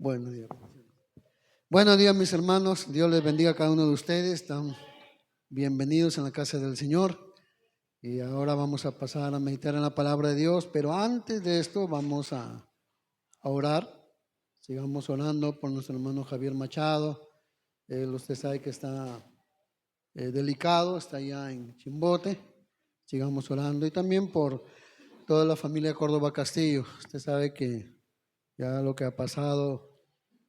Buenos días. Buenos días, mis hermanos. Dios les bendiga a cada uno de ustedes. Están bienvenidos en la casa del Señor. Y ahora vamos a pasar a meditar en la palabra de Dios. Pero antes de esto vamos a orar. Sigamos orando por nuestro hermano Javier Machado. Usted sabe que está delicado, está allá en Chimbote. Sigamos orando. Y también por toda la familia Córdoba Castillo. Usted sabe que ya lo que ha pasado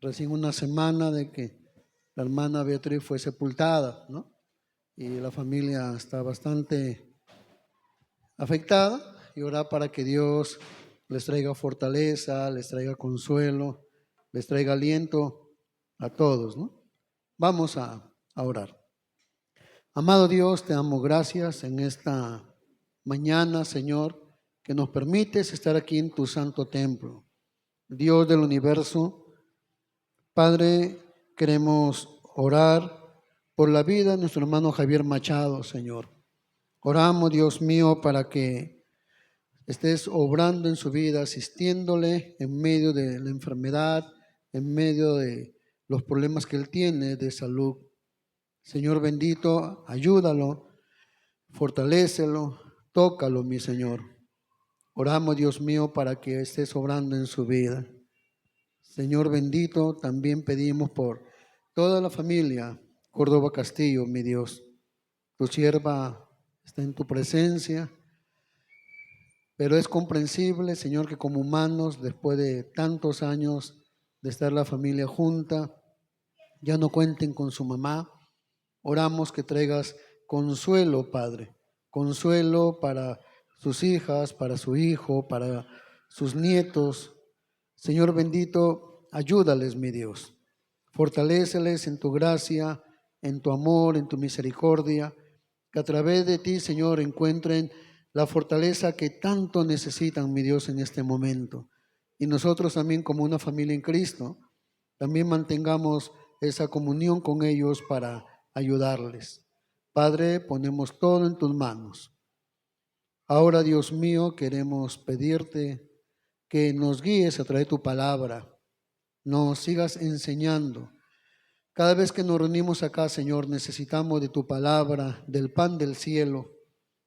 recién una semana de que la hermana Beatriz fue sepultada, ¿no? Y la familia está bastante afectada, y orar para que Dios les traiga fortaleza, les traiga consuelo, les traiga aliento a todos, ¿no? Vamos a orar. Amado Dios, te damos gracias en esta mañana, Señor, que nos permites estar aquí en tu santo templo. Dios del universo, Padre, queremos orar por la vida de nuestro hermano Javier Machado, Señor. Oramos, Dios mío, para que estés obrando en su vida, asistiéndole en medio de la enfermedad, en medio de los problemas que él tiene de salud. Señor bendito, ayúdalo, fortalécelo, tócalo, mi Señor. Oramos, Dios mío, para que estés obrando en su vida. Señor bendito, también pedimos por toda la familia Córdoba Castillo, mi Dios. Tu sierva está en tu presencia, pero es comprensible, Señor, que como humanos, después de tantos años de estar la familia junta, ya no cuenten con su mamá. Oramos que traigas consuelo, Padre, consuelo para sus hijas, para su hijo, para sus nietos. Señor bendito, ayúdales, mi Dios. Fortaléceles en tu gracia, en tu amor, en tu misericordia, que a través de ti, Señor, encuentren la fortaleza que tanto necesitan, mi Dios, en este momento. Y nosotros también, como una familia en Cristo, también mantengamos esa comunión con ellos para ayudarles. Padre, ponemos todo en tus manos. Ahora, Dios mío, queremos pedirte que nos guíes a través de tu palabra, nos sigas enseñando. Cada vez que nos reunimos acá, Señor, necesitamos de tu palabra, del pan del cielo.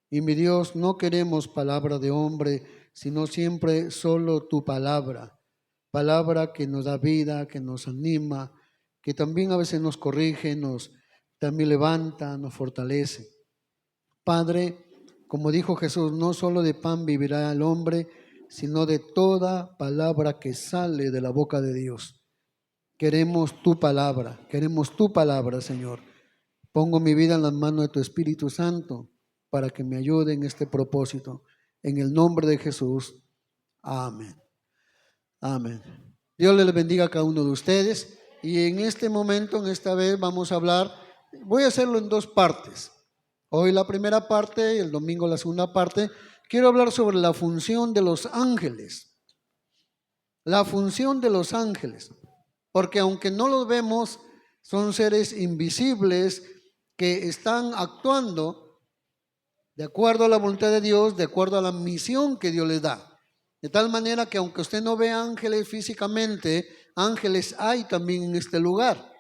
Y mi Dios, no queremos palabra de hombre, sino siempre solo tu palabra. Palabra que nos da vida, que nos anima, que también a veces nos corrige, nos también levanta, nos fortalece. Padre, como dijo Jesús, no solo de pan vivirá el hombre, sino de toda palabra que sale de la boca de Dios. Queremos tu palabra, Señor. Pongo mi vida en las manos de tu Espíritu Santo para que me ayude en este propósito. En el nombre de Jesús. Amén. Amén. Dios les bendiga a cada uno de ustedes. Y en este momento, en esta vez, vamos a hablar, voy a hacerlo en dos partes. Hoy la primera parte y el domingo la segunda parte. Quiero hablar sobre la función de los ángeles. La función de los ángeles. Porque aunque no los vemos, son seres invisibles que están actuando de acuerdo a la voluntad de Dios, de acuerdo a la misión que Dios les da. De tal manera que aunque usted no ve ángeles físicamente, ángeles hay también en este lugar.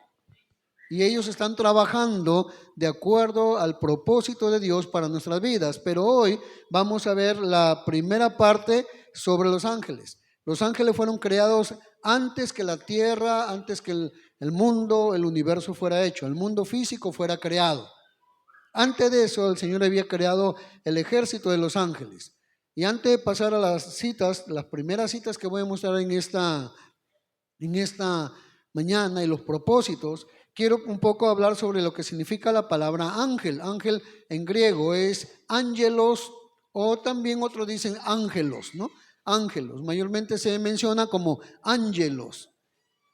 Y ellos están trabajando de acuerdo al propósito de Dios para nuestras vidas. Pero hoy vamos a ver la primera parte sobre los ángeles. Los ángeles fueron creados antes que la tierra, antes que el mundo, el universo fuera hecho, el mundo físico fuera creado. Antes de eso, el Señor había creado el ejército de los ángeles. Y antes de pasar a las citas, las primeras citas que voy a mostrar en esta mañana y los propósitos, quiero un poco hablar sobre lo que significa la palabra ángel. Ángel en griego es ángelos, o también otros dicen ángelos, ¿no? Ángelos, mayormente se menciona como ángelos.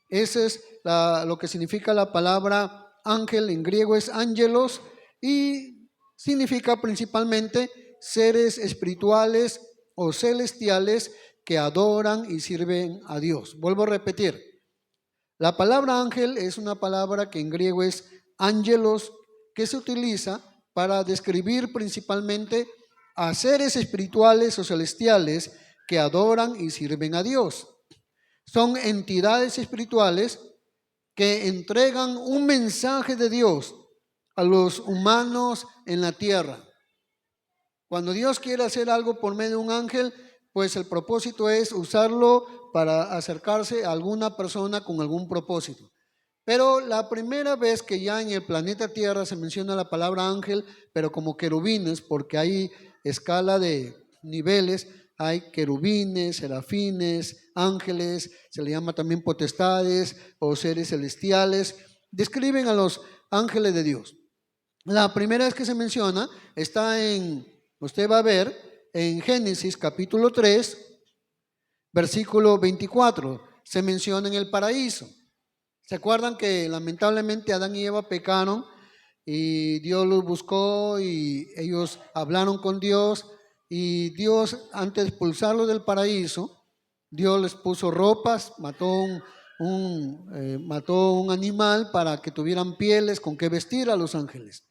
Ese es lo que significa la palabra ángel, en griego es ángelos, y significa principalmente seres espirituales o celestiales que adoran y sirven a Dios. Vuelvo a repetir, la palabra ángel es una palabra que en griego es ángelos, que se utiliza para describir principalmente a seres espirituales o celestiales que adoran y sirven a Dios. Son entidades espirituales que entregan un mensaje de Dios a los humanos en la tierra. Cuando Dios quiere hacer algo por medio de un ángel, pues el propósito es usarlo para acercarse a alguna persona con algún propósito. Pero la primera vez que ya en el planeta Tierra se menciona la palabra ángel, pero como querubines, porque hay escala de niveles, hay querubines, serafines, ángeles, se le llama también potestades o seres celestiales, describen a los ángeles de Dios. La primera vez que se menciona está usted va a ver en Génesis capítulo 3, versículo 24, se menciona en el paraíso. ¿Se acuerdan que lamentablemente Adán y Eva pecaron y Dios los buscó y ellos hablaron con Dios y Dios, antes de expulsarlos del paraíso, Dios les puso ropas, mató un animal para que tuvieran pieles con que vestir a los ángeles?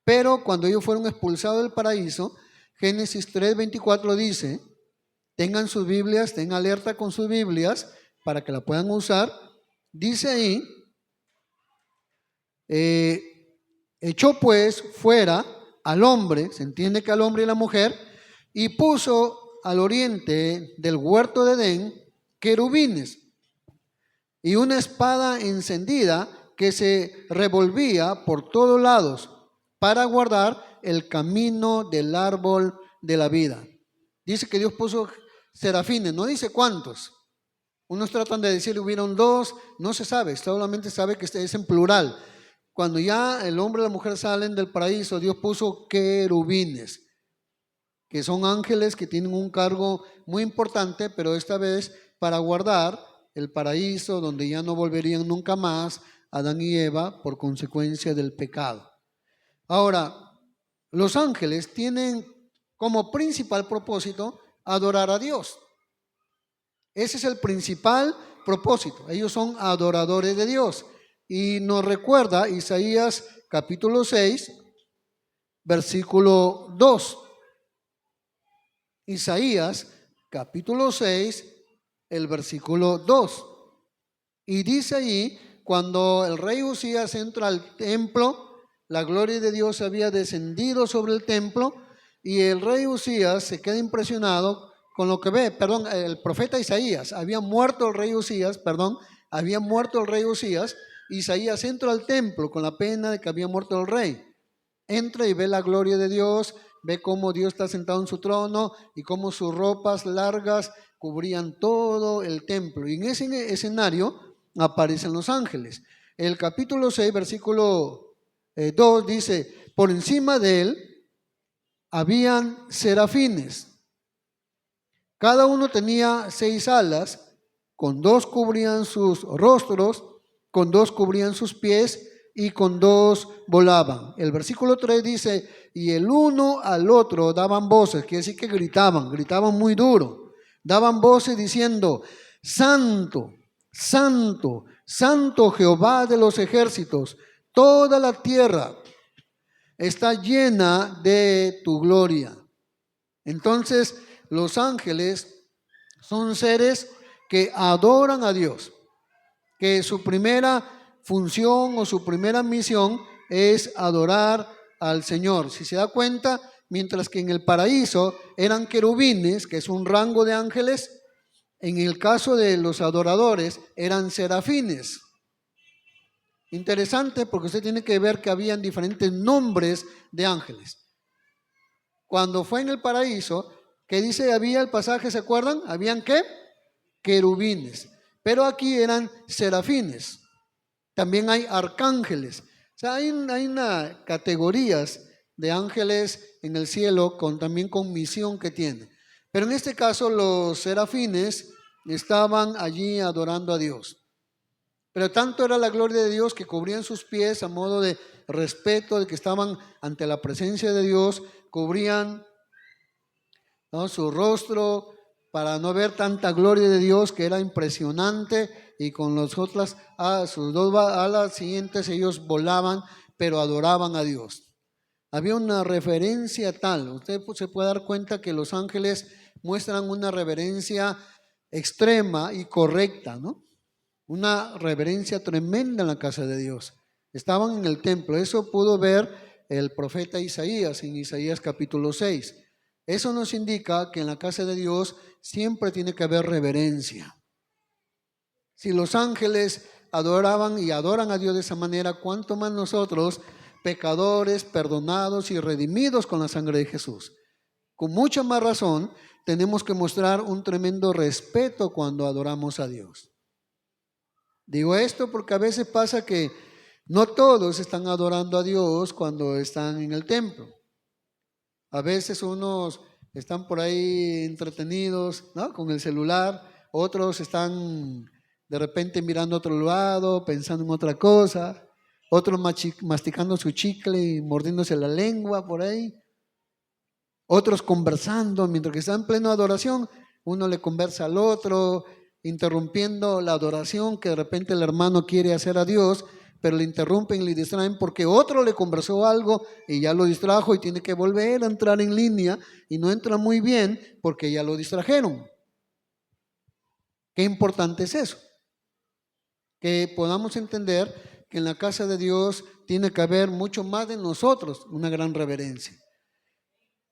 Pero cuando ellos fueron expulsados del paraíso, Génesis 3:24 dice, tengan sus Biblias, tengan alerta con sus Biblias para que la puedan usar. Dice ahí, echó pues fuera al hombre, se entiende que al hombre y la mujer, y puso al oriente del huerto de Edén querubines y una espada encendida que se revolvía por todos lados para guardar el camino del árbol de la vida. Dice que Dios puso serafines, no dice cuántos. Unos tratan de decir hubieron dos, no se sabe, solamente sabe que es en plural. Cuando ya el hombre y la mujer salen del paraíso, Dios puso querubines, que son ángeles que tienen un cargo muy importante, pero esta vez para guardar el paraíso donde ya no volverían nunca más Adán y Eva por consecuencia del pecado. Ahora, los ángeles tienen como principal propósito adorar a Dios. Ese es el principal propósito. Ellos son adoradores de Dios. Y nos recuerda Isaías capítulo 6, versículo 2. Isaías capítulo 6, el versículo 2. Y dice allí, cuando el rey Usías entra al templo, la gloria de Dios había descendido sobre el templo y el rey Usías se queda impresionado con lo que ve. El profeta Isaías, había muerto el rey Usías. Isaías entra al templo con la pena de que había muerto el rey. Entra y ve la gloria de Dios, ve cómo Dios está sentado en su trono y cómo sus ropas largas cubrían todo el templo. Y en ese escenario aparecen los ángeles. El capítulo 6, versículo 2 dice, por encima de él habían serafines. Cada uno tenía 6 alas, con 2 cubrían sus rostros, con 2 cubrían sus pies y con 2 volaban. El versículo 3 dice, y el uno al otro daban voces, quiere decir que gritaban muy duro, daban voces diciendo, Santo, Santo, Santo Jehová de los ejércitos, toda la tierra está llena de tu gloria. Entonces, los ángeles son seres que adoran a Dios, que su primera función o su primera misión es adorar al Señor. Si se da cuenta, mientras que en el paraíso eran querubines, que es un rango de ángeles, en el caso de los adoradores eran serafines. Interesante, porque usted tiene que ver que habían diferentes nombres de ángeles. Cuando fue en el paraíso, ¿qué dice había el pasaje? ¿Se acuerdan? ¿Habían qué? Querubines. Pero aquí eran serafines. También hay arcángeles. O sea, hay una categorías de ángeles en el cielo también con misión que tienen. Pero en este caso los serafines estaban allí adorando a Dios. Pero tanto era la gloria de Dios que cubrían sus pies a modo de respeto de que estaban ante la presencia de Dios, cubrían, ¿no?, su rostro para no ver tanta gloria de Dios que era impresionante, y con sus 2 alas siguientes ellos volaban, pero adoraban a Dios. Había una reverencia tal, usted se puede dar cuenta que los ángeles muestran una reverencia extrema y correcta, ¿no? Una reverencia tremenda en la casa de Dios. Estaban en el templo. Eso pudo ver el profeta Isaías en Isaías capítulo 6. Eso nos indica que en la casa de Dios siempre tiene que haber reverencia. Si los ángeles adoraban y adoran a Dios de esa manera, ¿cuánto más nosotros, pecadores, perdonados y redimidos con la sangre de Jesús? Con mucha más razón, tenemos que mostrar un tremendo respeto cuando adoramos a Dios. Digo esto porque a veces pasa que no todos están adorando a Dios cuando están en el templo. A veces unos están por ahí entretenidos, ¿no?, con el celular, otros están de repente mirando a otro lado, pensando en otra cosa, otros masticando su chicle y mordiéndose la lengua por ahí, otros conversando mientras que están en plena adoración. Uno le conversa al otro, interrumpiendo la adoración que de repente el hermano quiere hacer a Dios, pero le interrumpen y le distraen porque otro le conversó algo y ya lo distrajo y tiene que volver a entrar en línea y no entra muy bien porque ya lo distrajeron. Qué importante es eso, que podamos entender que en la casa de Dios tiene que haber mucho más de nosotros, una gran reverencia,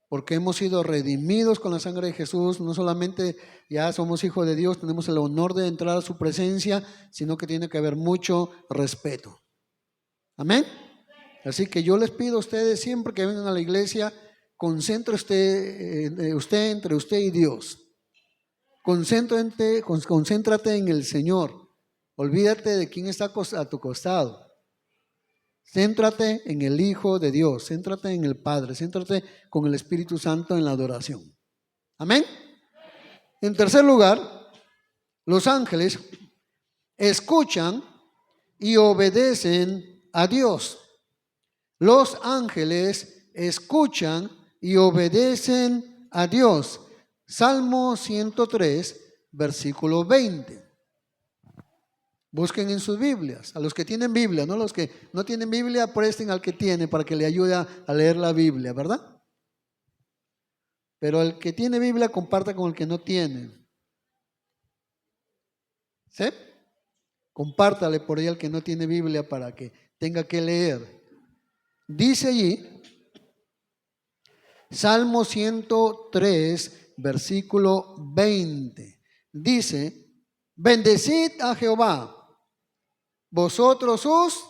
porque hemos sido redimidos con la sangre de Jesús. No solamente ya somos hijos de Dios, tenemos el honor de entrar a su presencia, sino que tiene que haber mucho respeto. Amén. Así que yo les pido a ustedes, siempre que vengan a la iglesia, concéntrate entre usted y Dios. Concéntrate en el Señor. Olvídate de quién está a tu costado. Céntrate en el Hijo de Dios, céntrate en el Padre, céntrate con el Espíritu Santo en la adoración. Amén. En tercer lugar, los ángeles escuchan y obedecen a Dios. Los ángeles escuchan y obedecen a Dios. Salmo 103, versículo 20. Busquen en sus Biblias. A los que tienen Biblia, no los que no tienen Biblia, presten al que tiene para que le ayude a leer la Biblia, ¿verdad? Pero el que tiene Biblia comparta con el que no tiene. ¿Sí? Compártale por ahí al que no tiene Biblia para que tenga que leer. Dice allí, Salmo 103, versículo 20. Dice, bendecid a Jehová, vosotros sus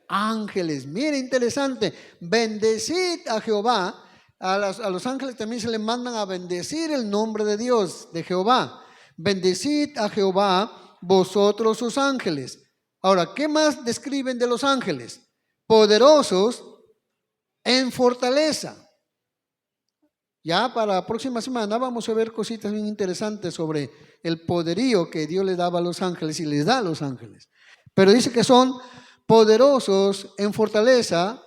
ángeles. Mire, interesante, bendecid a Jehová. A los ángeles también se les mandan a bendecir el nombre de Dios, de Jehová. Bendecid a Jehová, vosotros sus ángeles. Ahora, ¿qué más describen de los ángeles? Poderosos en fortaleza. Ya para la próxima semana vamos a ver cositas bien interesantes sobre el poderío que Dios le daba a los ángeles y les da a los ángeles. Pero dice que son poderosos en fortaleza,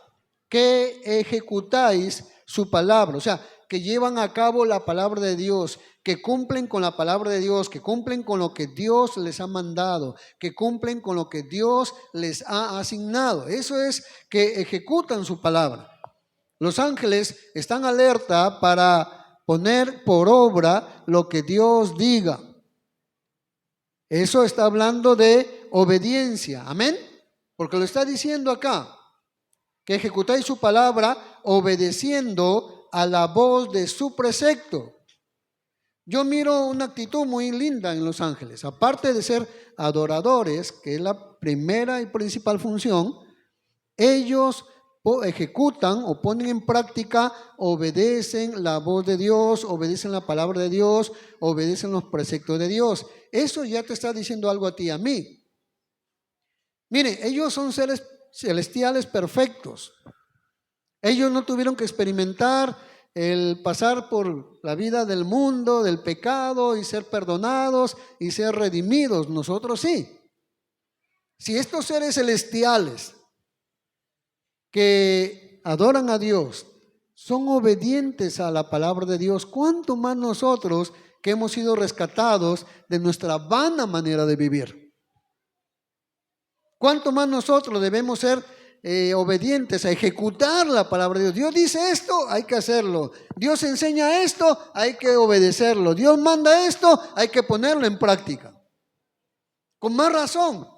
que ejecutáis su palabra. O sea, que llevan a cabo la palabra de Dios, que cumplen con la palabra de Dios, que cumplen con lo que Dios les ha mandado, que cumplen con lo que Dios les ha asignado. Eso es, que ejecutan su palabra. Los ángeles están alerta para poner por obra lo que Dios diga. Eso está hablando de obediencia. Amén. Porque lo está diciendo acá, que ejecutáis su palabra obedeciendo a la voz de su precepto. Yo miro una actitud muy linda en los ángeles. Aparte de ser adoradores, que es la primera y principal función, ellos ejecutan o ponen en práctica, obedecen la voz de Dios, obedecen la palabra de Dios, obedecen los preceptos de Dios. Eso ya te está diciendo algo a ti y a mí. Mire, ellos son seres celestiales perfectos. Ellos no tuvieron que experimentar el pasar por la vida del mundo, del pecado, y ser perdonados y ser redimidos. Nosotros sí. Si estos seres celestiales que adoran a Dios son obedientes a la palabra de Dios, ¿cuánto más nosotros que hemos sido rescatados de nuestra vana manera de vivir? ¿Cuánto más nosotros debemos ser obedientes a ejecutar la palabra de Dios. Dios dice esto, hay que hacerlo. Dios enseña esto, hay que obedecerlo. Dios manda esto, hay que ponerlo en práctica. Con más razón,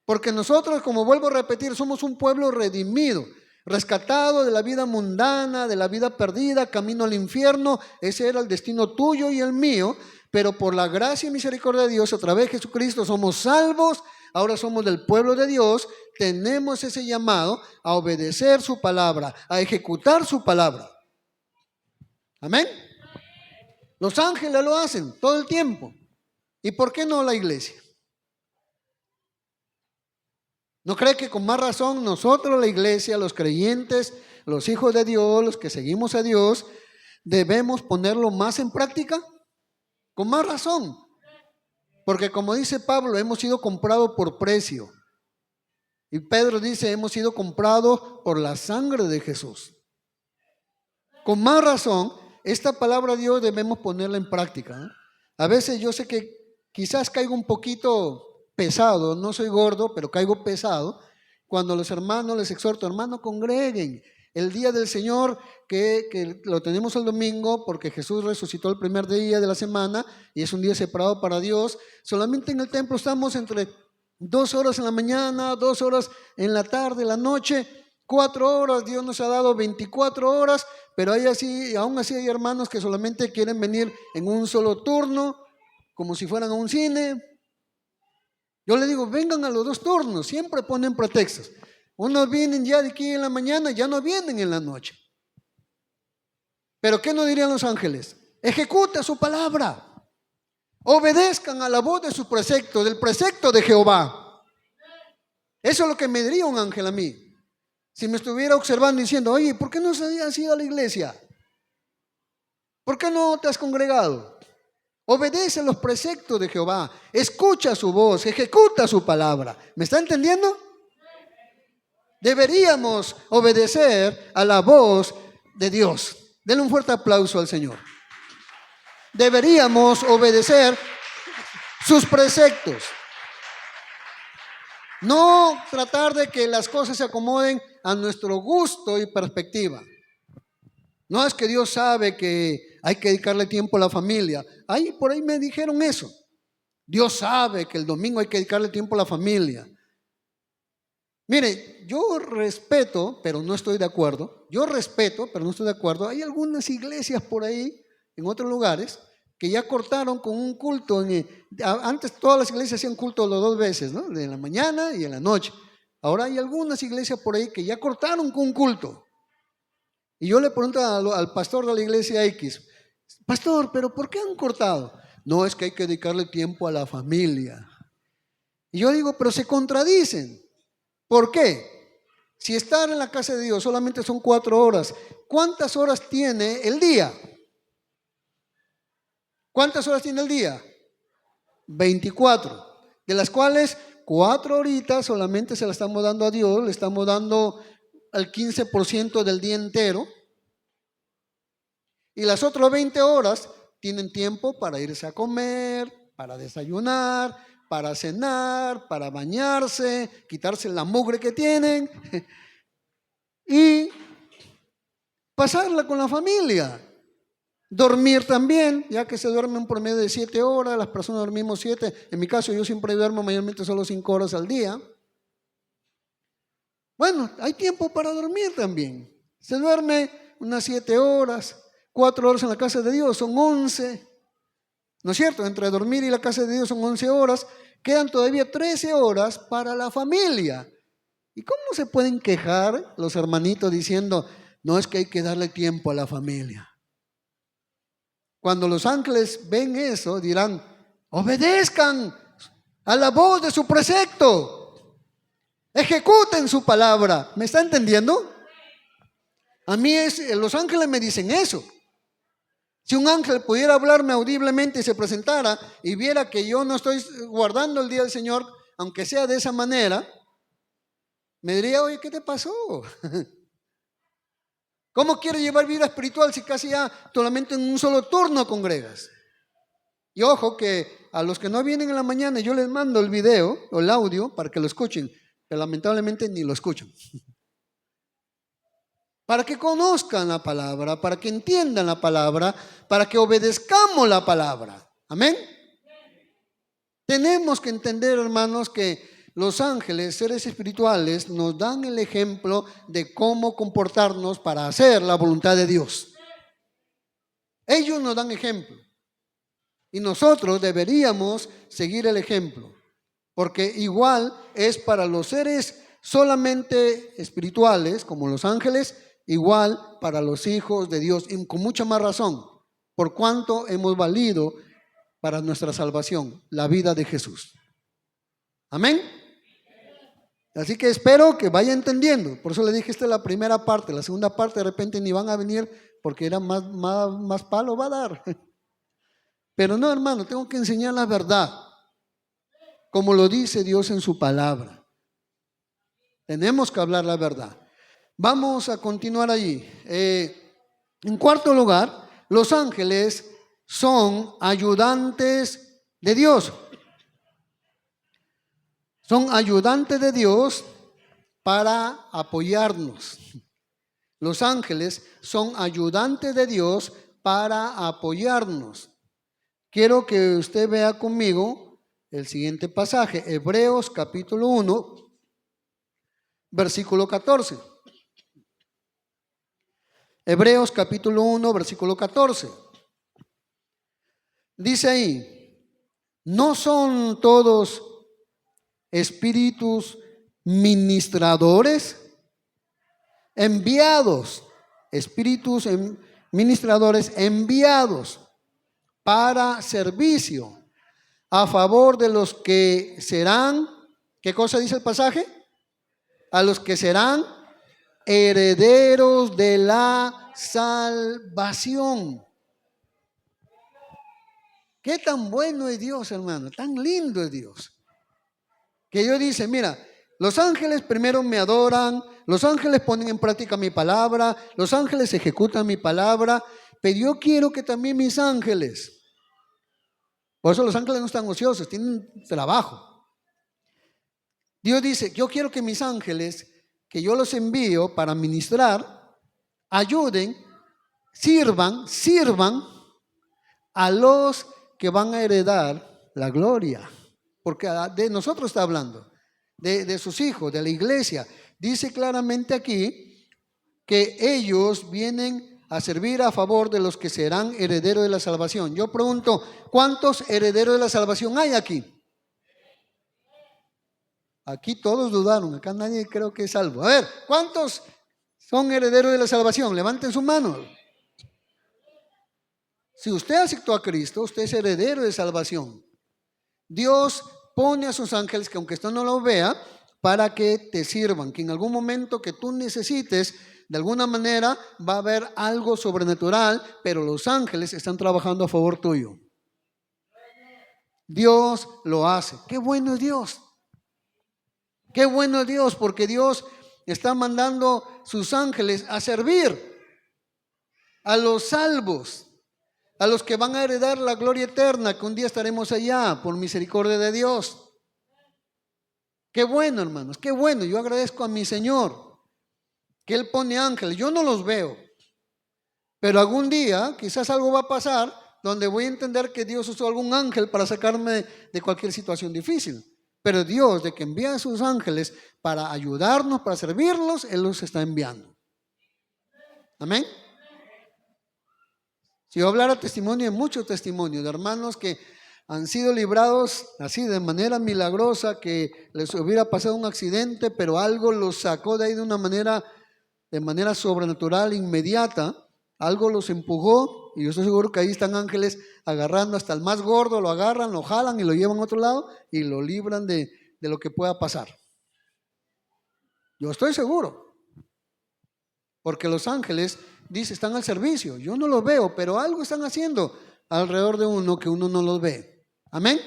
porque nosotros, como vuelvo a repetir, somos un pueblo redimido, rescatado de la vida mundana, de la vida perdida, camino al infierno. Ese era el destino tuyo y el mío, pero por la gracia y misericordia de Dios, a través de Jesucristo, somos salvos. Ahora somos del pueblo de Dios, tenemos ese llamado a obedecer su palabra, a ejecutar su palabra. Amén. Los ángeles lo hacen todo el tiempo. ¿Y por qué no la iglesia? ¿No cree que con más razón nosotros, la iglesia, los creyentes, los hijos de Dios, los que seguimos a Dios, debemos ponerlo más en práctica? Con más razón. Porque como dice Pablo, hemos sido comprados por precio. Y Pedro dice, hemos sido comprados por la sangre de Jesús. Con más razón, esta palabra de Dios debemos ponerla en práctica, ¿eh? A veces yo sé que quizás caigo un poquito pesado, no soy gordo, pero caigo pesado. Cuando los hermanos les exhorto, hermanos, congreguen. El día del Señor, que lo tenemos el domingo, porque Jesús resucitó el primer día de la semana y es un día separado para Dios. Solamente en el templo estamos entre 2 horas en la mañana, 2 horas en la tarde, en la noche, 4 horas. Dios nos ha dado 24 horas, pero aún así hay hermanos que solamente quieren venir en un solo turno, como si fueran a un cine. Yo le digo, vengan a los 2 turnos, siempre ponen pretextos. Unos vienen ya de aquí en la mañana, ya no vienen en la noche. Pero ¿qué nos dirían los ángeles? Ejecuta su palabra. Obedezcan a la voz de su precepto, del precepto de Jehová. Eso es lo que me diría un ángel a mí. Si me estuviera observando diciendo, oye, ¿por qué no has ido a la iglesia? ¿Por qué no te has congregado? Obedece los preceptos de Jehová. Escucha su voz, ejecuta su palabra. ¿Me está entendiendo? Deberíamos obedecer a la voz de Dios. Denle un fuerte aplauso al Señor. Deberíamos obedecer sus preceptos. No tratar de que las cosas se acomoden a nuestro gusto y perspectiva. No es que Dios sabe que hay que dedicarle tiempo a la familia. Por ahí me dijeron eso. Dios sabe que el domingo hay que dedicarle tiempo a la familia. Mire, yo respeto, pero no estoy de acuerdo. Yo respeto, pero no estoy de acuerdo. Hay algunas iglesias por ahí, en otros lugares, que ya cortaron con un culto. Antes todas las iglesias hacían culto las 2 veces, ¿no? De la mañana y en la noche. Ahora hay algunas iglesias por ahí que ya cortaron con un culto. Y yo le pregunto al pastor de la iglesia X, pastor, ¿pero por qué han cortado? No, es que hay que dedicarle tiempo a la familia. Y yo digo, pero se contradicen. ¿Por qué? Si estar en la casa de Dios solamente son 4 horas, ¿cuántas horas tiene el día? ¿Cuántas horas tiene el día? 24, de las cuales 4 horitas solamente se las estamos dando a Dios, le estamos dando al 15% del día entero, y las otras 20 horas tienen tiempo para irse a comer, para desayunar, para cenar, para bañarse, quitarse la mugre que tienen y pasarla con la familia. Dormir también, ya que se duerme un promedio de 7 horas, las personas dormimos 7. En mi caso yo siempre duermo mayormente solo 5 horas al día. Bueno, hay tiempo para dormir también. Se duerme unas 7 horas, 4 horas en la casa de Dios, son 11. ¿No es cierto? Entre dormir y la casa de Dios son 11 horas. Quedan todavía 13 horas para la familia. ¿Y cómo se pueden quejar los hermanitos diciendo, no, es que hay que darle tiempo a la familia? Cuando los ángeles ven eso, dirán, obedezcan a la voz de su precepto. Ejecuten su palabra. ¿Me está entendiendo? A mí los ángeles me dicen eso. Si un ángel pudiera hablarme audiblemente y se presentara y viera que yo no estoy guardando el día del Señor, aunque sea de esa manera, me diría, oye, ¿qué te pasó? ¿Cómo quieres llevar vida espiritual si casi ya solamente en un solo turno congregas? Y ojo que a los que no vienen en la mañana yo les mando el video o el audio para que lo escuchen, pero lamentablemente ni lo escuchan. para que conozcan la palabra, para que entiendan la palabra, para que obedezcamos la palabra. Amén. Tenemos que entender, hermanos, que los ángeles, seres espirituales, nos dan el ejemplo de cómo comportarnos para hacer la voluntad de Dios. Ellos nos dan ejemplo y nosotros deberíamos seguir el ejemplo, porque igual es para los seres solamente espirituales, como los ángeles, igual para los hijos de Dios, y con mucha más razón, por cuanto hemos valido para nuestra salvación la vida de Jesús. Amén. Así que espero que vaya entendiendo. Por eso le dije, esta es la primera parte. La segunda parte de repente ni van a venir porque era más palo va a dar. Pero no, hermano, tengo que enseñar la verdad, como lo dice Dios en su palabra. Tenemos que hablar la verdad. Vamos a continuar allí. En cuarto lugar, los ángeles son ayudantes de Dios. Son ayudantes de Dios para apoyarnos. Los ángeles son ayudantes de Dios para apoyarnos. Quiero que usted vea conmigo el siguiente pasaje, Hebreos capítulo 1, versículo 14. Hebreos capítulo 1, versículo 14. Dice ahí, ¿no son todos espíritus ministradores? Enviados, espíritus ministradores enviados para servicio a favor de los que serán, ¿qué cosa dice el pasaje? A los que serán herederos de la salvación. Qué tan bueno es Dios, hermano, tan lindo es Dios. Que Dios dice, mira, los ángeles primero me adoran, los ángeles ponen en práctica mi palabra, los ángeles ejecutan mi palabra, pero yo quiero que también mis ángeles, por eso los ángeles no están ociosos, tienen trabajo. Dios dice, yo quiero que mis ángeles, que yo los envío para ministrar, ayuden, sirvan a los que van a heredar la gloria. Porque de nosotros está hablando, de sus hijos, de la iglesia. Dice claramente aquí que ellos vienen a servir a favor de los que serán herederos de la salvación. Yo pregunto, ¿cuántos herederos de la salvación hay aquí? Aquí todos dudaron, acá nadie creo que es salvo. A ver, ¿cuántos son herederos de la salvación? Levanten su mano. Si usted aceptó a Cristo, usted es heredero de salvación. Dios pone a sus ángeles, que aunque usted no lo vea, para que te sirvan, que en algún momento que tú necesites, de alguna manera va a haber algo sobrenatural, pero los ángeles están trabajando a favor tuyo. Dios lo hace. Qué bueno es Dios. Qué bueno es Dios, porque Dios está mandando sus ángeles a servir a los salvos, a los que van a heredar la gloria eterna, que un día estaremos allá por misericordia de Dios. Qué bueno, hermanos, qué bueno. Yo agradezco a mi Señor que Él pone ángeles. Yo no los veo, pero algún día quizás algo va a pasar donde voy a entender que Dios usó algún ángel para sacarme de cualquier situación difícil. Pero Dios, de que envía a sus ángeles para ayudarnos, para servirlos, Él los está enviando. Amén. Si yo hablara testimonio, hay muchos testimonios de hermanos que han sido librados así de manera milagrosa, que les hubiera pasado un accidente, pero algo los sacó de ahí de manera sobrenatural, inmediata. Algo los empujó y yo estoy seguro que ahí están ángeles agarrando hasta el más gordo, lo agarran, lo jalan y lo llevan a otro lado y lo libran de lo que pueda pasar. Yo estoy seguro, porque los ángeles, dice, están al servicio. Yo no los veo, pero algo están haciendo alrededor de uno que uno no los ve. Amén.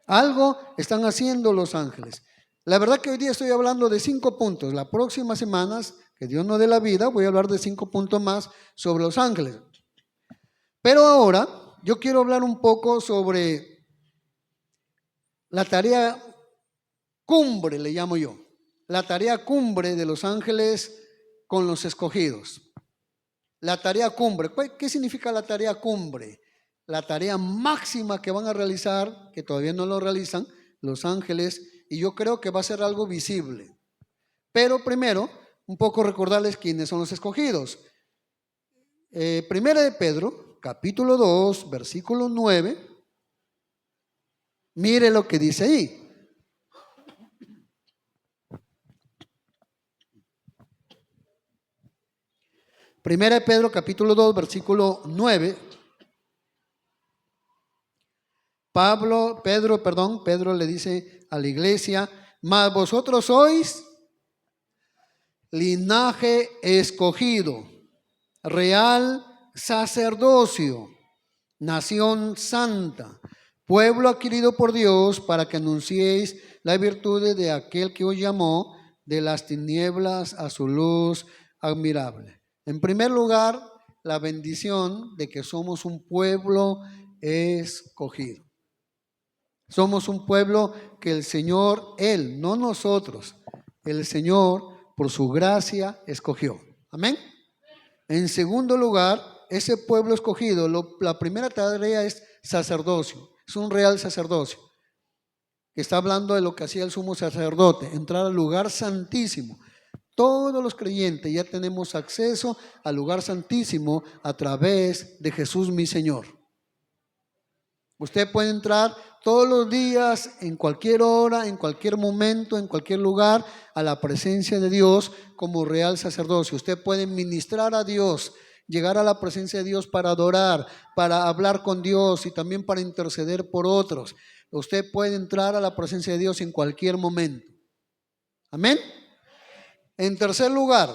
Algo están haciendo los ángeles. La verdad que hoy día estoy hablando de 5 puntos. Las próximas semanas, que Dios nos dé la vida, voy a hablar de 5 puntos más sobre los ángeles. Pero ahora yo quiero hablar un poco sobre la tarea cumbre, le llamo yo. La tarea cumbre de los ángeles con los escogidos. La tarea cumbre. ¿Qué significa la tarea cumbre? La tarea máxima que van a realizar, que todavía no lo realizan, los ángeles, y yo creo que va a ser algo visible. Pero primero, un poco recordarles quiénes son los escogidos. Primera de Pedro, capítulo 2, versículo 9. Mire lo que dice ahí. Primera de Pedro, capítulo 2, versículo 9. Pedro le dice a la iglesia: mas vosotros sois linaje escogido, real sacerdocio, nación santa, pueblo adquirido por Dios, para que anunciéis las virtudes de aquel que os llamó de las tinieblas a su luz admirable. En primer lugar, la bendición de que somos un pueblo escogido. Somos un pueblo que el Señor, Él, no nosotros, el Señor, por su gracia, escogió. Amén. En segundo lugar, ese pueblo escogido, la primera tarea es sacerdocio. Es un real sacerdocio, que está hablando de lo que hacía el sumo sacerdote, entrar al lugar santísimo. Todos los creyentes ya tenemos acceso al lugar santísimo a través de Jesús mi Señor. Usted puede entrar todos los días, en cualquier hora, en cualquier momento, en cualquier lugar, a la presencia de Dios como real sacerdocio. Usted puede ministrar a Dios, llegar a la presencia de Dios para adorar, para hablar con Dios y también para interceder por otros. Usted puede entrar a la presencia de Dios en cualquier momento. Amén. En tercer lugar,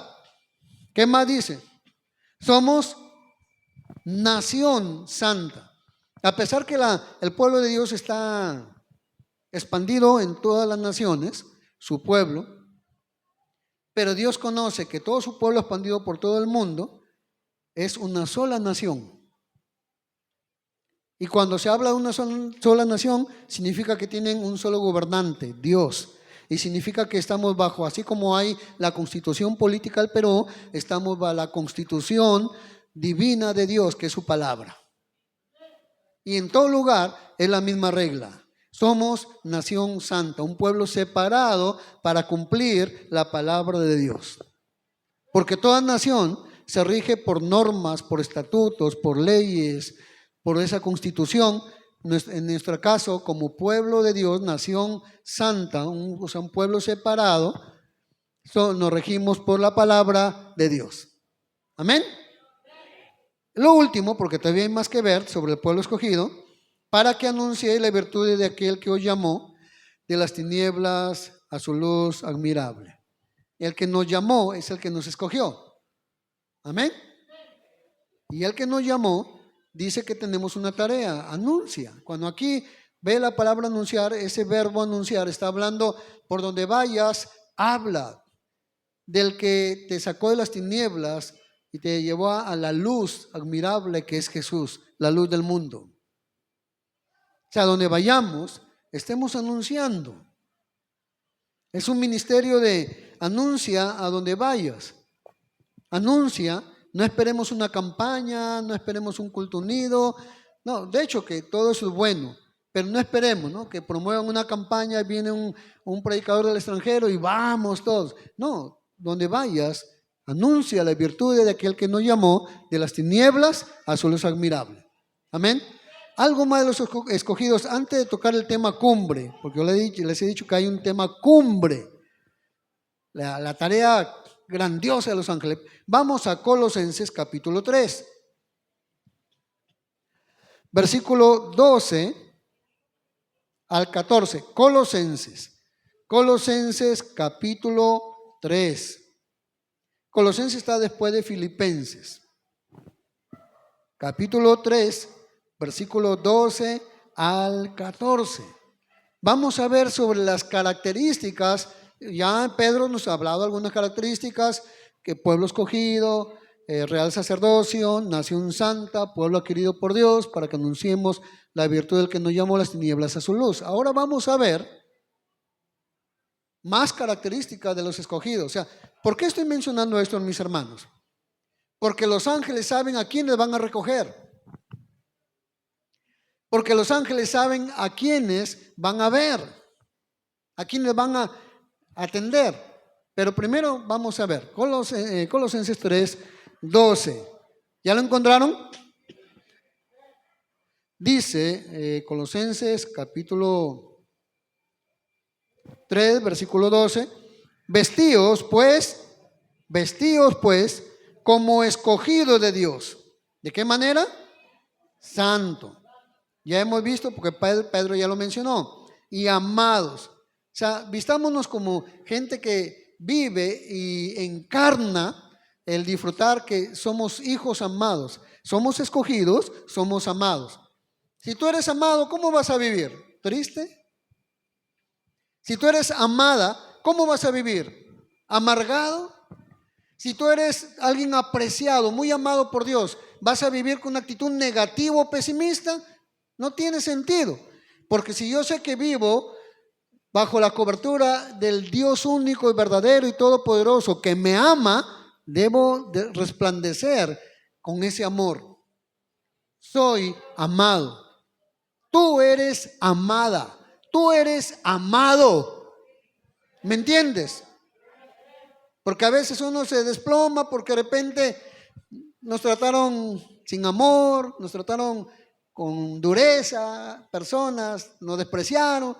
¿qué más dice? Somos nación santa. A pesar que el pueblo de Dios está expandido en todas las naciones, su pueblo, pero Dios conoce que todo su pueblo expandido por todo el mundo es una sola nación. Y cuando se habla de una sola nación, significa que tienen un solo gobernante, Dios. Y significa que estamos bajo, así como hay la constitución política del Perú, estamos bajo la constitución divina de Dios, que es su palabra. Y en todo lugar es la misma regla. Somos nación santa, un pueblo separado para cumplir la palabra de Dios. Porque toda nación se rige por normas, por estatutos, por leyes, por esa constitución. En nuestro caso, como pueblo de Dios, nación santa, un pueblo separado, nos regimos por la palabra de Dios. Amén. Lo último, porque todavía hay más que ver sobre el pueblo escogido, para que anunciéis las virtudes de aquel que os llamó de las tinieblas a su luz admirable. El que nos llamó es el que nos escogió. Amén. Y el que nos llamó dice que tenemos una tarea, anuncia. Cuando aquí ve la palabra anunciar, ese verbo anunciar está hablando por donde vayas, habla del que te sacó de las tinieblas y te llevó a la luz admirable que es Jesús, la luz del mundo. O sea, donde vayamos, estemos anunciando. Es un ministerio de anuncia a donde vayas. Anuncia, no esperemos una campaña, no esperemos un culto unido. No, de hecho que todo eso es bueno, pero no esperemos, ¿no?, que promuevan una campaña, viene un predicador del extranjero y vamos todos. No, donde vayas, anuncia las virtudes de aquel que nos llamó de las tinieblas a su luz admirable. Amén. Algo más de los escogidos, antes de tocar el tema cumbre, porque yo les he dicho que hay un tema cumbre, la tarea grandiosa de los ángeles. Vamos a Colosenses capítulo 3, versículo 12 al 14. Colosenses capítulo 3. Colosenses está después de Filipenses. Capítulo 3, versículo 12 al 14. Vamos a ver sobre las características. Ya Pedro nos ha hablado de algunas características, que pueblo escogido, real sacerdocio, nación santa, pueblo adquirido por Dios, para que anunciemos la virtud del que nos llamó las tinieblas a su luz. Ahora vamos a ver más característica de los escogidos. O sea, ¿por qué estoy mencionando esto, mis hermanos? Porque los ángeles saben a quiénes van a recoger. Porque los ángeles saben a quiénes van a ver, a quiénes van a atender. Pero primero vamos a ver, Colosenses 3:12. ¿Ya lo encontraron? Dice Colosenses capítulo 3, versículo 12. Vestíos pues, como escogidos de Dios. ¿De qué manera? Santo. Ya hemos visto, porque Pedro ya lo mencionó. Y amados. O sea, vistámonos como gente que vive y encarna el disfrutar que somos hijos amados. Somos escogidos, somos amados. Si tú eres amado, ¿cómo vas a vivir? ¿Triste? Si tú eres amada, ¿cómo vas a vivir? ¿Amargado? Si tú eres alguien apreciado, muy amado por Dios, ¿vas a vivir con una actitud negativa o pesimista? No tiene sentido, porque si yo sé que vivo bajo la cobertura del Dios único y verdadero y todopoderoso que me ama, debo de resplandecer con ese amor. Soy amado. Tú eres amada. Tú eres amado. ¿Me entiendes? Porque a veces uno se desploma porque de repente nos trataron sin amor, nos trataron con dureza, personas nos despreciaron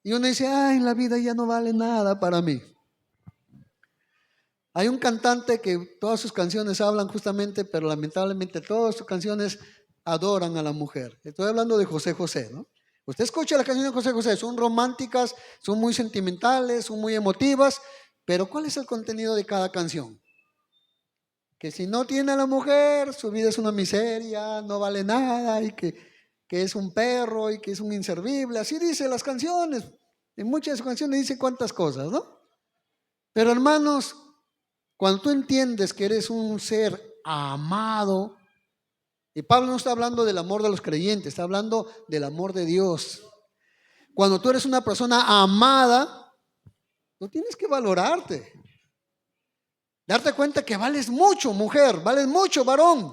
y uno dice, ay, la vida ya no vale nada para mí. Hay un cantante que todas sus canciones hablan justamente, pero lamentablemente todas sus canciones adoran a la mujer. Estoy hablando de José José, ¿no? Usted escucha las canciones de José José, son románticas, son muy sentimentales, son muy emotivas, pero ¿cuál es el contenido de cada canción? Que si no tiene a la mujer, su vida es una miseria, no vale nada y que es un perro y que es un inservible. Así dice las canciones. En muchas canciones dice cuántas cosas, ¿no? Pero hermanos, cuando tú entiendes que eres un ser amado, y Pablo no está hablando del amor de los creyentes, está hablando del amor de Dios. Cuando tú eres una persona amada, tú tienes que valorarte. Darte cuenta que vales mucho, mujer, vales mucho, varón.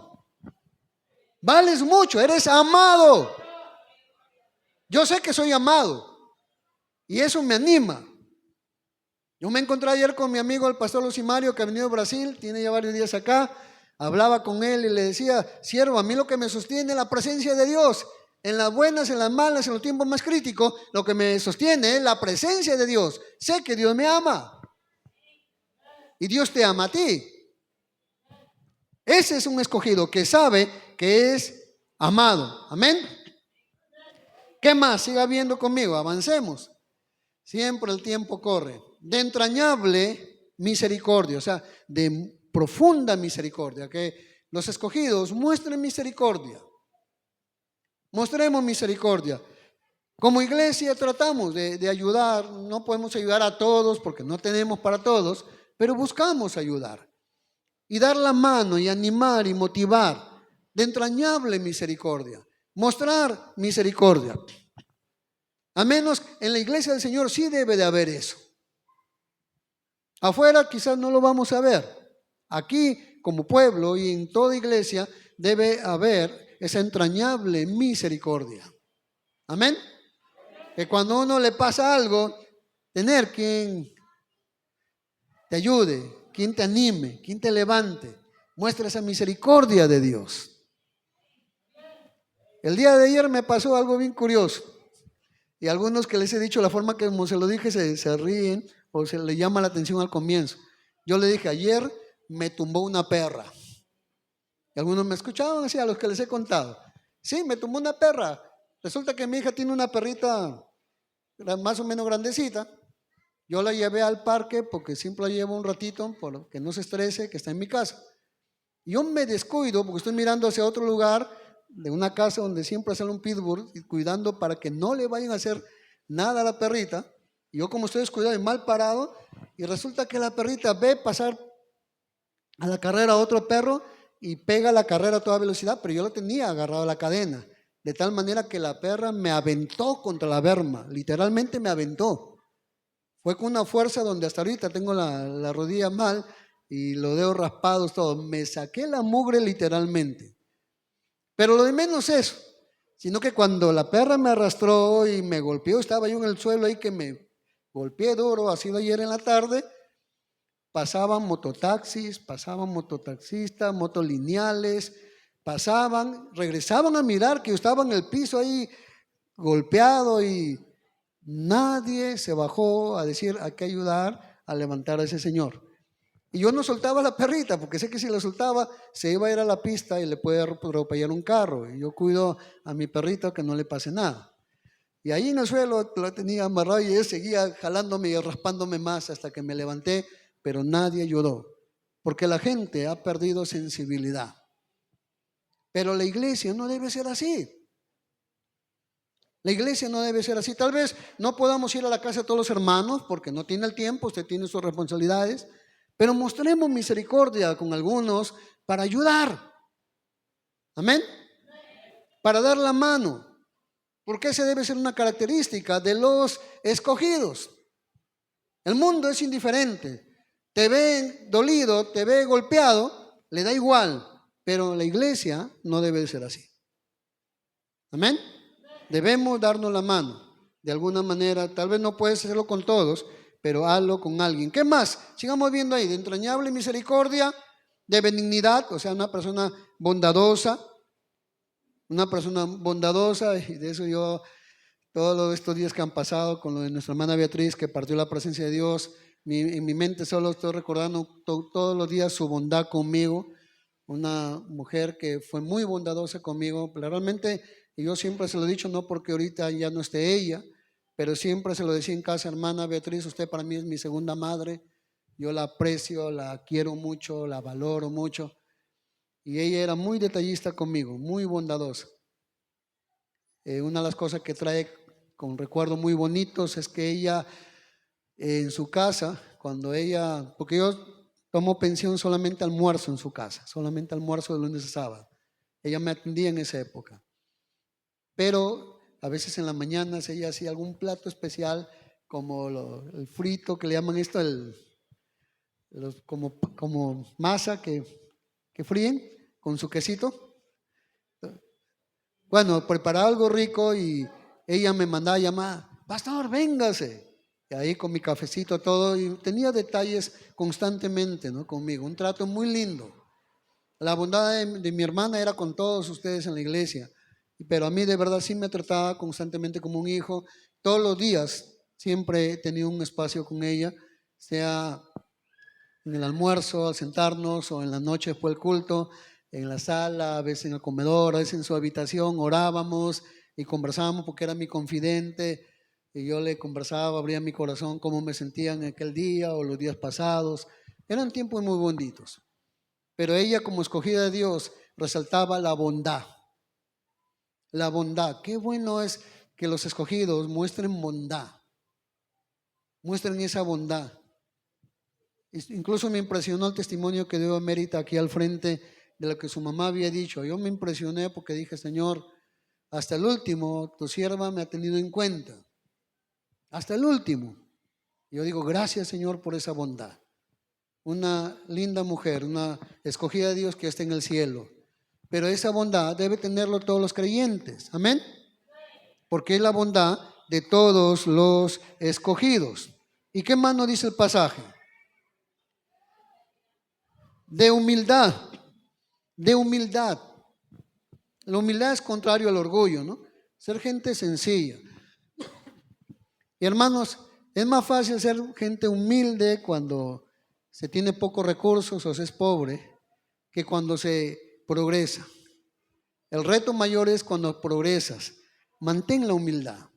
Vales mucho, eres amado. Yo sé que soy amado y eso me anima. Yo me encontré ayer con mi amigo el pastor Lucimario, que ha venido de Brasil, tiene ya varios días acá. Hablaba con él y le decía, siervo, a mí lo que me sostiene es la presencia de Dios. En las buenas, en las malas, en los tiempos más críticos, lo que me sostiene es la presencia de Dios. Sé que Dios me ama y Dios te ama a ti. Ese es un escogido que sabe que es amado. Amén. ¿Qué más? Siga viendo conmigo, avancemos. Siempre el tiempo corre. De entrañable misericordia, o sea, de profunda misericordia. Que los escogidos muestren misericordia. Mostremos misericordia. Como iglesia tratamos de ayudar. No podemos ayudar a todos porque no tenemos para todos, pero buscamos ayudar. Y dar la mano y animar y motivar. De entrañable misericordia. Mostrar misericordia. A menos en la iglesia del Señor sí debe de haber eso. Afuera quizás no lo vamos a ver. Aquí como pueblo y en toda iglesia debe haber esa entrañable misericordia. Amén. Que cuando a uno le pasa algo, tener quien te ayude, quien te anime, quien te levante, muestra esa misericordia de Dios. El día de ayer me pasó algo bien curioso. Y algunos que les he dicho la forma que como se lo dije se ríen o se le llama la atención al comienzo. Yo le dije, ayer me tumbó una perra. Y algunos me escuchaban así, a los que les he contado. Sí, me tumbó una perra. Resulta que mi hija tiene una perrita más o menos grandecita. Yo la llevé al parque porque siempre la llevo un ratito para que no se estrese, que está en mi casa. Y yo me descuido porque estoy mirando hacia otro lugar de una casa donde siempre sale un pitbull y cuidando para que no le vayan a hacer nada a la perrita. Y yo como estoy descuidado y mal parado, y resulta que la perrita ve pasar a la carrera a otro perro y pega la carrera a toda velocidad, pero yo lo tenía agarrado a la cadena, de tal manera que la perra me aventó contra la berma, literalmente me aventó. Fue con una fuerza donde hasta ahorita tengo la rodilla mal y los dedos raspados, todo. Me saqué la mugre literalmente. Pero lo de menos eso, sino que cuando la perra me arrastró y me golpeó, estaba yo en el suelo ahí que me golpeé duro, ha sido ayer en la tarde, pasaban mototaxis, pasaban mototaxistas, motolineales, pasaban, regresaban a mirar que yo estaba en el piso ahí golpeado y nadie se bajó a decir hay que ayudar a levantar a ese señor. Y yo no soltaba a la perrita porque sé que si la soltaba se iba a ir a la pista y le puede atropellar un carro. Y yo cuido a mi perrito que no le pase nada. Y ahí en el suelo lo tenía amarrado y él seguía jalándome y raspándome más hasta que me levanté, pero nadie ayudó. Porque la gente ha perdido sensibilidad. Pero la iglesia no debe ser así. La iglesia no debe ser así. Tal vez no podamos ir a la casa de todos los hermanos porque no tiene el tiempo, usted tiene sus responsabilidades, pero mostremos misericordia con algunos para ayudar. Amén. Para dar la mano. Porque esa debe ser una característica de los escogidos. El mundo es indiferente. Te ve dolido, te ve golpeado, le da igual. Pero la iglesia no debe ser así. Amén. Debemos darnos la mano. De alguna manera, tal vez no puedes hacerlo con todos, pero hazlo con alguien. ¿Qué más? Sigamos viendo ahí, de entrañable misericordia, de benignidad, o sea, una persona bondadosa, y de eso yo, todos estos días que han pasado con lo de nuestra hermana Beatriz, que partió la presencia de Dios, en mi mente solo estoy recordando todos los días su bondad conmigo, una mujer que fue muy bondadosa conmigo, pero realmente, y yo siempre se lo he dicho, no porque ahorita ya no esté ella, pero siempre se lo decía en casa, hermana Beatriz, usted para mí es mi segunda madre, yo la aprecio, la quiero mucho, la valoro mucho, y ella era muy detallista conmigo, muy bondadosa. Una de las cosas que trae con recuerdos muy bonitos es que ella en su casa, cuando ella, porque yo tomo pensión solamente almuerzo en su casa, solamente almuerzo de lunes a sábado, ella me atendía en esa época, pero a veces en las mañanas ella hacía algún plato especial como el frito que le llaman esto, como masa que fríen con su quesito. Bueno, preparaba algo rico y ella me mandaba llamar, pastor, véngase. Y ahí con mi cafecito todo, y tenía detalles constantemente, ¿no?, conmigo, un trato muy lindo. La bondad de mi hermana era con todos ustedes en la iglesia, pero a mí de verdad sí me trataba constantemente como un hijo. Todos los días siempre he tenido un espacio con ella, sea en el almuerzo, al sentarnos, o en la noche después del culto, en la sala, a veces en el comedor, a veces en su habitación, orábamos y conversábamos porque era mi confidente y yo le conversaba, abría mi corazón cómo me sentía en aquel día o los días pasados. Eran tiempos muy bonitos, pero ella como escogida de Dios resaltaba la bondad. La bondad, qué bueno es que los escogidos muestren bondad, muestren esa bondad. Incluso me impresionó el testimonio que dio Mérita aquí al frente de lo que su mamá había dicho. Yo me impresioné porque dije, Señor, hasta el último tu sierva me ha tenido en cuenta, hasta el último. Yo digo, gracias Señor por esa bondad. Una linda mujer, una escogida de Dios que está en el cielo. Pero esa bondad debe tenerlo todos los creyentes, amén, porque es la bondad de todos los escogidos. ¿Y qué más nos dice el pasaje? De humildad, de humildad. La humildad es contrario al orgullo, ¿no? Ser gente sencilla. Y hermanos, es más fácil ser gente humilde cuando se tiene pocos recursos o se es pobre que cuando se progresa. El reto mayor es cuando progresas. Mantén la humildad.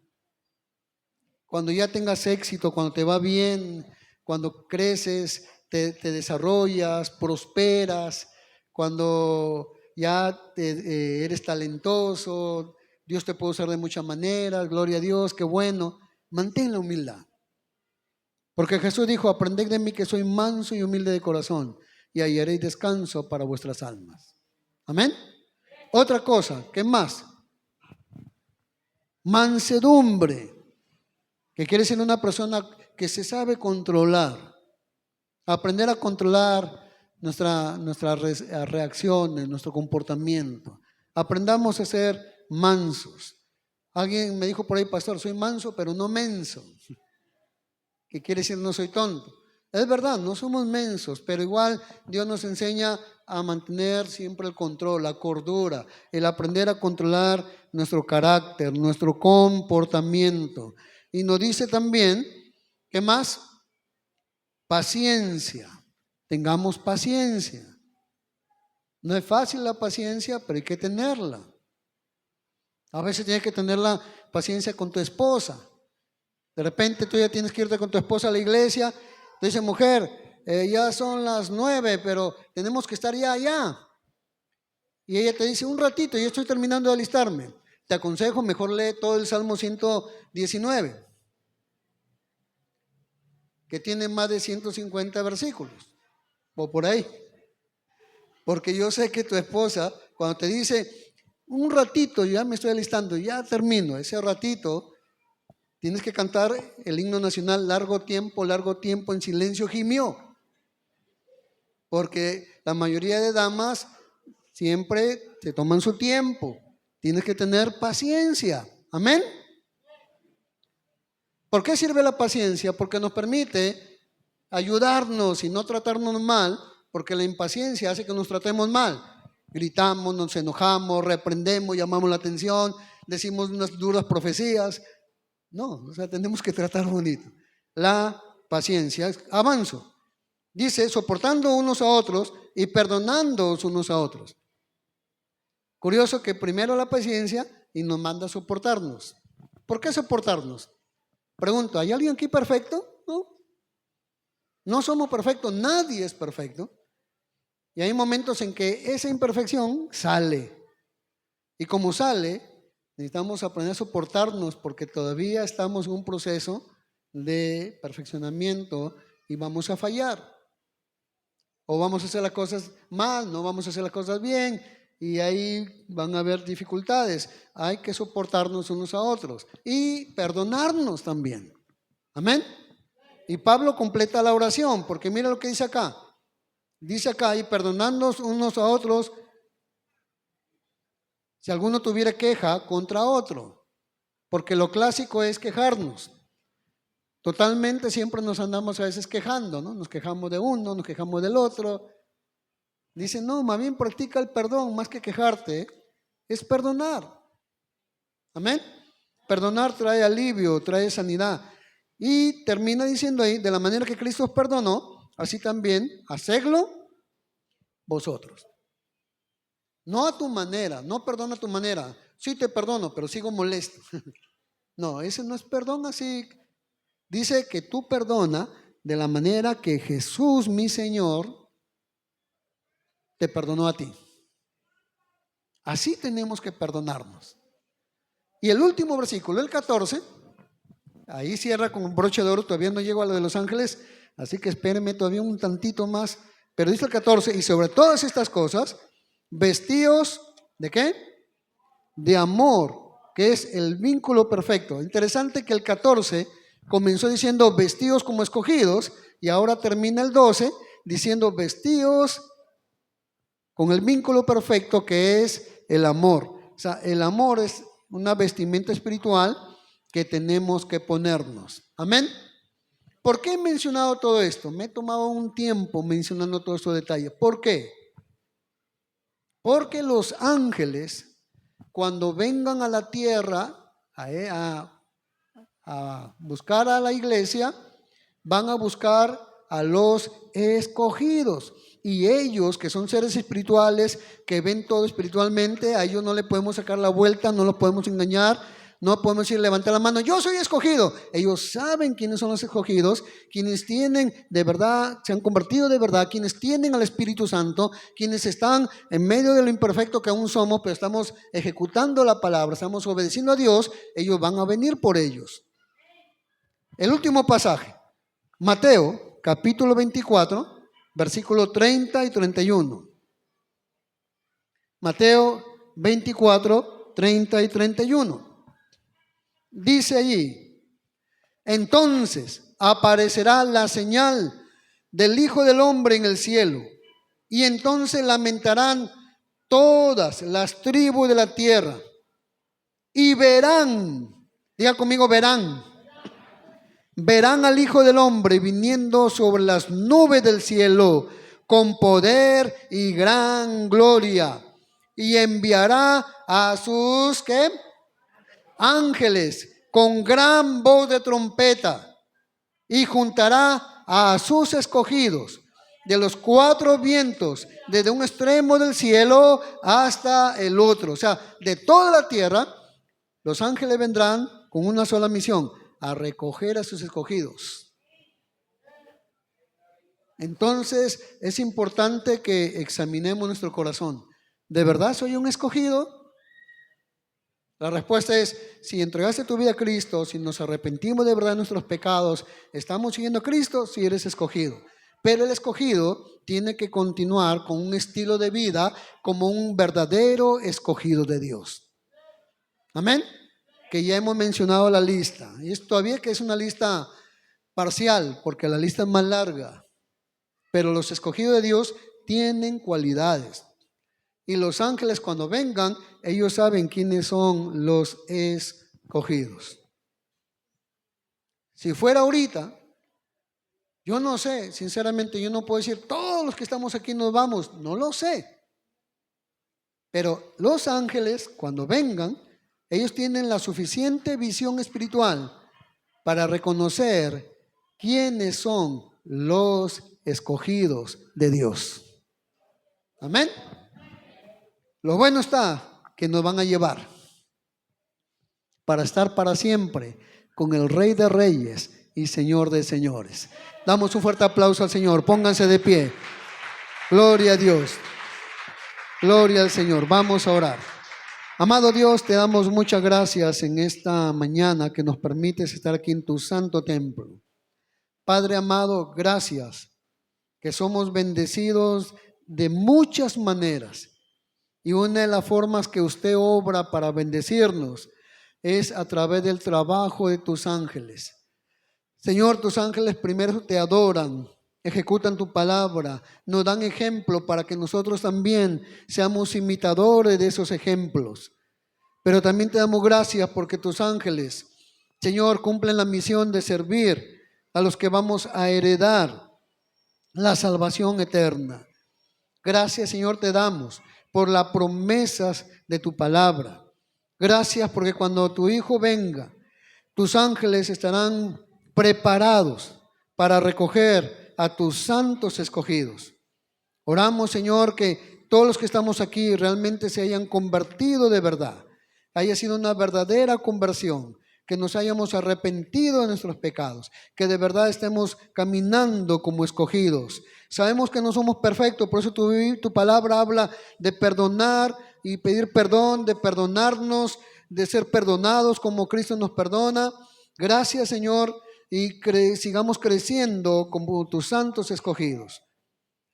Cuando ya tengas éxito, cuando te va bien, cuando creces, te desarrollas, prosperas, cuando ya eres talentoso, Dios te puede usar de muchas maneras, gloria a Dios, qué bueno. Mantén la humildad. Porque Jesús dijo, aprended de mí que soy manso y humilde de corazón y hallaréis descanso para vuestras almas. Amén. Otra cosa, ¿qué más? Mansedumbre. que quiere ser una persona que se sabe controlar, aprender a controlar nuestras reacciones, nuestro comportamiento. Aprendamos a ser mansos. Alguien me dijo por ahí, pastor, soy manso, pero no menso. ¿Qué quiere decir no soy tonto? Es verdad, no somos mensos, pero igual Dios nos enseña a mantener siempre el control, la cordura, el aprender a controlar nuestro carácter, nuestro comportamiento. Y nos dice también, ¿qué más? Paciencia. Tengamos paciencia. No es fácil la paciencia, pero hay que tenerla. A veces tienes que tener la paciencia con tu esposa. De repente tú ya tienes que irte con tu esposa a la iglesia. Te dice, mujer, ya son las 9, pero tenemos que estar ya allá. Y ella te dice, un ratito, yo estoy terminando de alistarme. Te aconsejo, mejor lee todo el Salmo 119, que tiene más de 150 versículos, o por ahí. Porque yo sé que tu esposa, cuando te dice, un ratito, ya me estoy alistando, ya termino, ese ratito, tienes que cantar el himno nacional, largo tiempo en silencio gimió. Porque la mayoría de damas siempre se toman su tiempo. Tienes que tener paciencia. Amén. ¿Por qué sirve la paciencia? Porque nos permite ayudarnos y no tratarnos mal, porque la impaciencia hace que nos tratemos mal. Gritamos, nos enojamos, reprendemos, llamamos la atención, decimos unas duras profecías. No, o sea, tenemos que tratar bonito. La paciencia, avanzo. Dice, soportando unos a otros y perdonándoos unos a otros. Curioso que primero la paciencia y nos manda a soportarnos. ¿Por qué soportarnos? Pregunto, ¿hay alguien aquí perfecto? No. No somos perfectos, nadie es perfecto. Y hay momentos en que esa imperfección sale. Y como sale, necesitamos aprender a soportarnos porque todavía estamos en un proceso de perfeccionamiento y vamos a fallar. O vamos a hacer las cosas mal, no vamos a hacer las cosas bien y ahí van a haber dificultades. Hay que soportarnos unos a otros y perdonarnos también. Amén. Y Pablo completa la oración porque mira lo que dice acá. Dice acá, y perdonándonos unos a otros si alguno tuviera queja contra otro. Porque lo clásico es quejarnos. Totalmente siempre nos andamos a veces quejando, ¿no? Nos quejamos de uno, nos quejamos del otro. Dice, no, más bien practica el perdón, más que quejarte, es perdonar. Amén. Perdonar trae alivio, trae sanidad. Y termina diciendo ahí, de la manera que Cristo os perdonó, así también, hacedlo vosotros. No a tu manera, no perdona a tu manera. Sí te perdono, pero sigo molesto. No, ese no es perdón así. Dice que tú perdona de la manera que Jesús, mi Señor, te perdonó a ti. Así tenemos que perdonarnos. Y el último versículo, el 14, ahí cierra con un broche de oro, todavía no llego a lo de los ángeles, así que espérenme todavía un tantito más. Pero dice el 14, y sobre todas estas cosas, vestíos, ¿de qué? De amor, que es el vínculo perfecto. Interesante que el 14 comenzó diciendo vestíos como escogidos y ahora termina el 12 diciendo vestíos con el vínculo perfecto que es el amor. O sea, el amor es una vestimenta espiritual que tenemos que ponernos. Amén. ¿Por qué he mencionado todo esto? Me he tomado un tiempo mencionando todos estos detalles. ¿Por qué? Porque los ángeles, cuando vengan a la tierra a buscar a la iglesia, van a buscar a los escogidos. Y ellos, que son seres espirituales, que ven todo espiritualmente, a ellos no le podemos sacar la vuelta, no los podemos engañar, no podemos decir, levanta la mano, yo soy escogido. Ellos saben quiénes son los escogidos, quienes tienen de verdad, se han convertido de verdad, quienes tienen al Espíritu Santo, quienes están en medio de lo imperfecto que aún somos, pero estamos ejecutando la palabra, estamos obedeciendo a Dios, ellos van a venir por ellos. El último pasaje, Mateo, capítulo 24, versículos 30 y 31. Mateo 24, 30 y 31. Dice allí, Entonces aparecerá la señal del Hijo del Hombre en el cielo, y entonces lamentarán todas las tribus de la tierra, y verán, diga conmigo, verán al Hijo del Hombre viniendo sobre las nubes del cielo con poder y gran gloria, y enviará a sus ¿qué? Ángeles con gran voz de trompeta, y juntará a sus escogidos de los cuatro vientos, desde un extremo del cielo hasta el otro. O sea, de toda la tierra, los ángeles vendrán con una sola misión: a recoger a sus escogidos. Entonces es importante que examinemos nuestro corazón. ¿De verdad soy un escogido? La respuesta es: si entregaste tu vida a Cristo, si nos arrepentimos de verdad de nuestros pecados, estamos siguiendo a Cristo, si eres escogido. Pero el escogido tiene que continuar con un estilo de vida como un verdadero escogido de Dios. Amén. Que ya hemos mencionado la lista. Y es todavía que es una lista parcial, porque la lista es más larga. Pero los escogidos de Dios tienen cualidades. Y los ángeles, cuando vengan, ellos saben quiénes son los escogidos. Si fuera ahorita, yo no sé, sinceramente, yo no puedo decir todos los que estamos aquí nos vamos, no lo sé. Pero los ángeles, cuando vengan, ellos tienen la suficiente visión espiritual para reconocer quiénes son los escogidos de Dios. Amén. Lo bueno está que nos van a llevar para estar para siempre con el Rey de Reyes y Señor de Señores. Damos un fuerte aplauso al Señor. Pónganse de pie. Gloria a Dios. Gloria al Señor. Vamos a orar. Amado Dios, te damos muchas gracias en esta mañana que nos permites estar aquí en tu santo templo. Padre amado, gracias que somos bendecidos de muchas maneras. Y una de las formas que usted obra para bendecirnos es a través del trabajo de tus ángeles. Señor, tus ángeles primero te adoran, ejecutan tu palabra, nos dan ejemplo para que nosotros también seamos imitadores de esos ejemplos. Pero también te damos gracias porque tus ángeles, Señor, cumplen la misión de servir a los que vamos a heredar la salvación eterna. Gracias, Señor, te damos por las promesas de tu palabra. Gracias porque cuando tu Hijo venga, tus ángeles estarán preparados para recoger a tus santos escogidos. Oramos, Señor, que todos los que estamos aquí realmente se hayan convertido de verdad, haya sido una verdadera conversión, que nos hayamos arrepentido de nuestros pecados, que de verdad estemos caminando como escogidos. Sabemos que no somos perfectos, por eso tu palabra habla de perdonar y pedir perdón, de perdonarnos, de ser perdonados como Cristo nos perdona. Gracias, Señor, y sigamos creciendo como tus santos escogidos.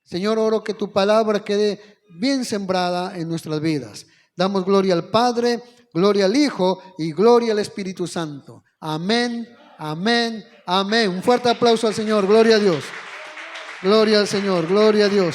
Señor, oro que tu palabra quede bien sembrada en nuestras vidas. Damos gloria al Padre, gloria al Hijo y gloria al Espíritu Santo. Amén, amén, amén. Un fuerte aplauso al Señor. Gloria a Dios. Gloria al Señor. Gloria a Dios.